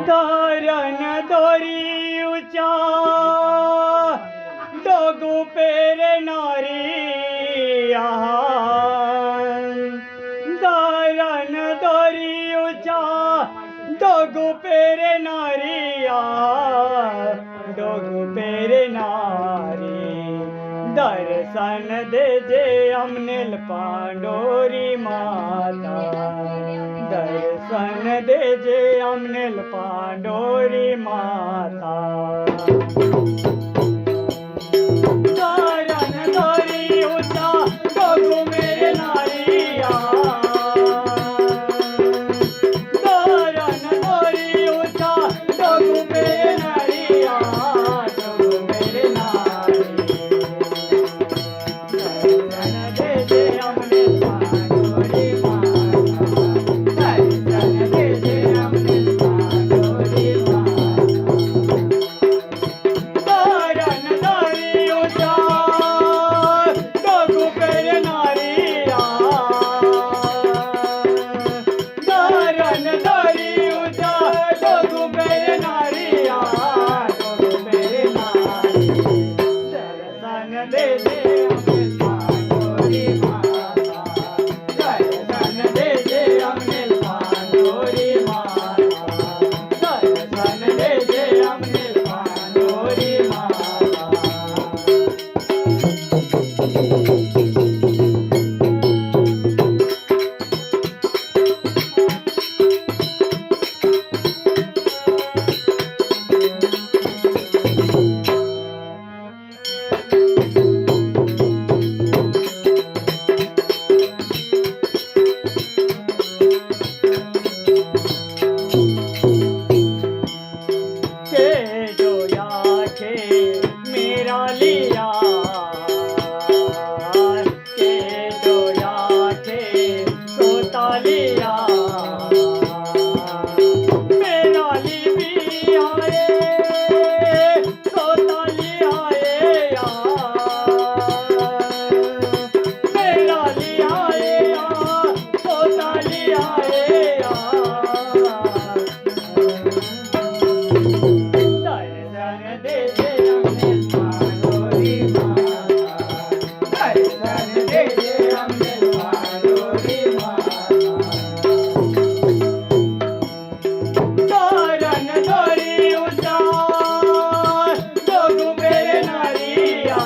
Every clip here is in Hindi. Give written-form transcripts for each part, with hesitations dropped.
धरण दोरी उचा डोगू पेरे नारिया धरण दोरी उचा डोगू पेरे नारिया डोगू पेरे नारी दर्शन दे जे अमनिल पांडोरी माता दर्शन दे जे अमनिल पांडोरी माता धरण दोरी उचा डोगू मेरे नारिया धरण दोरी उचा डोगू मेरे नारिया डोगू मेरे नारी दर्शन दे जे अमनिल पांडोरी माता दर्शन दे जे अमनिल पांडोरी माता धरण दोरी उचा डोगू पेरे नारिया धरण दोरी उचा डोगू पेरे नारिया डोगू पेरे नारी दर्शन दे जे अमनिल पांडोरी माता दर्शन दे जे अमनिल पांडोरी माता दर्शन दे जे अमनिल पांडोरी माता के जोया के मेरा लिया के जोया के सोता लिया मेरा ली भी आए सोता लिया मेरा ली आए सोता लिया दर्शन दे जे अमनिल पांडोरी माता दर्शन दे जे अमनिल पांडोरी माता धरण दोरी उचा डोगू मेरे नारिया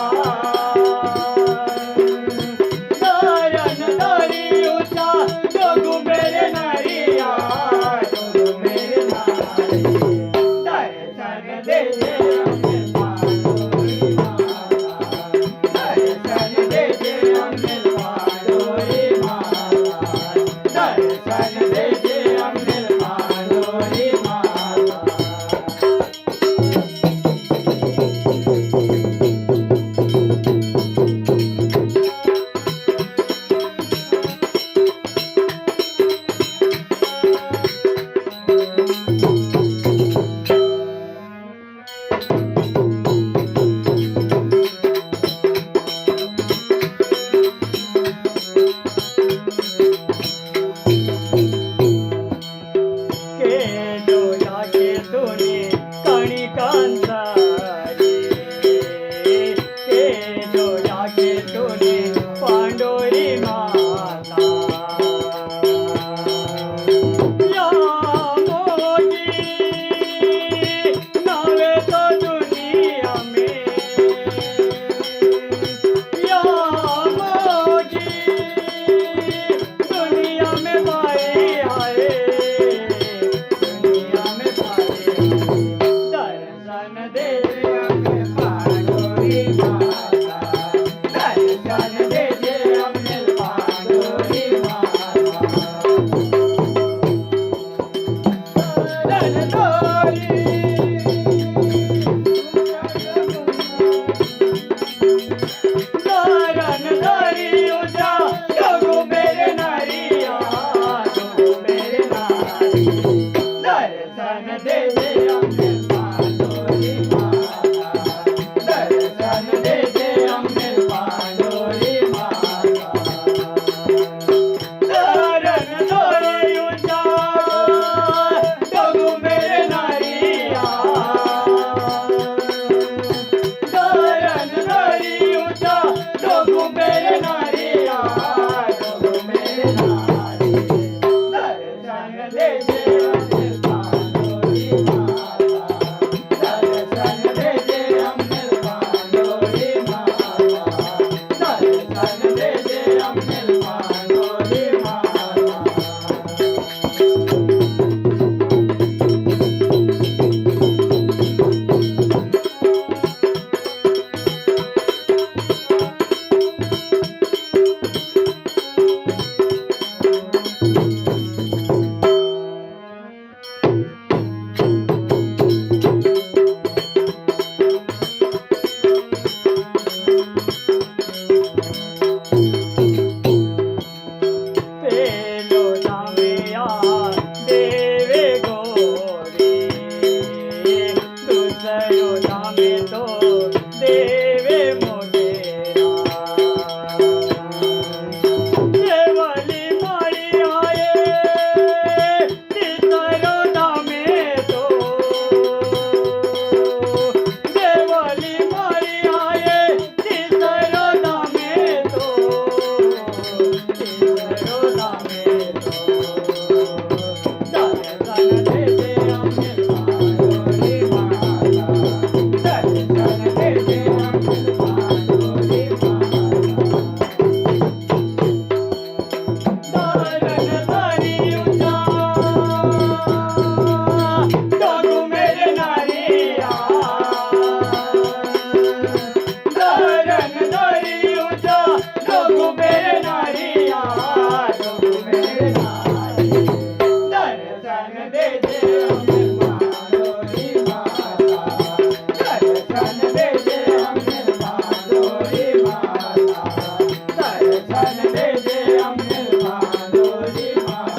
धरण दोरी उचा डोगू मेरे नारिया डोगू मेरे नारी दर्शन दे जे अमनिल पांडोरी माता दर्शन दे जे अमनिल पांडोरी माता दर्शन दे जे अमनिल पांडोरी माता के जोया के तूने कणिकांसारी के जोया के तूने पांडोरी माता या मोगी नावे तो दुनिया में या मोगी दुनिया में भाई आए दुनिया में भाई दर्शन दे जे अमनिल पांडोरी माता दर्शन दे जे अमनिल पांडोरी माता धरण दोरी धरण दोरी उचा डोगू मेरे नारिया डोगू मेरे नारी दर्शन दे जे अमनिल पांडोरी माता दर्शन दे जे अमनिल पांडोरी माता धरण दोरी उचा डोगू मेरे नारिया दे दे हमें मांडोरी माता, दर्शन दे दे हमें मांडोरी माता, दर्शन दे दे हमें मांडोरी माता।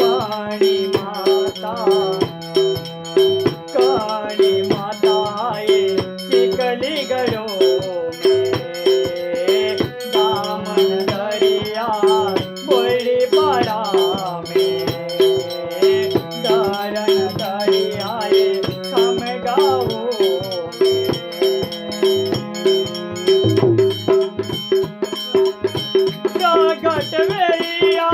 काली माता, काली माता आए चिकली गढ़ों में, दामन दरिया बोली पाड़ा में, दारन दरिया कम गाँवों में, प्रगट भैया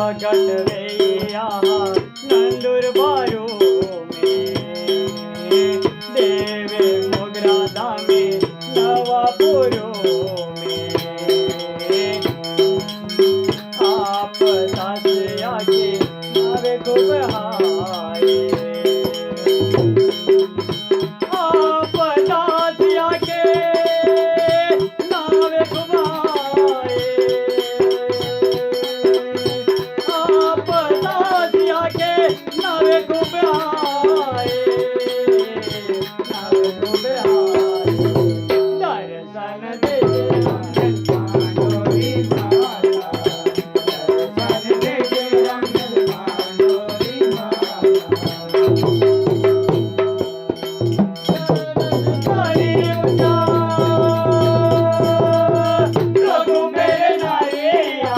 प्रगट भैया नंदुरबारों में, देवे मोगरा दामे नवापुरों में, आप दास आगे नावे को बहाए, आप दास आगे नावे को बहाए, नावे को बहाए, नावे को बहाए, दर्शन दे दे हमें मांडोरी माता, दर्शन दे दे हमें मांडोरी माता। रघु मेरे नारिया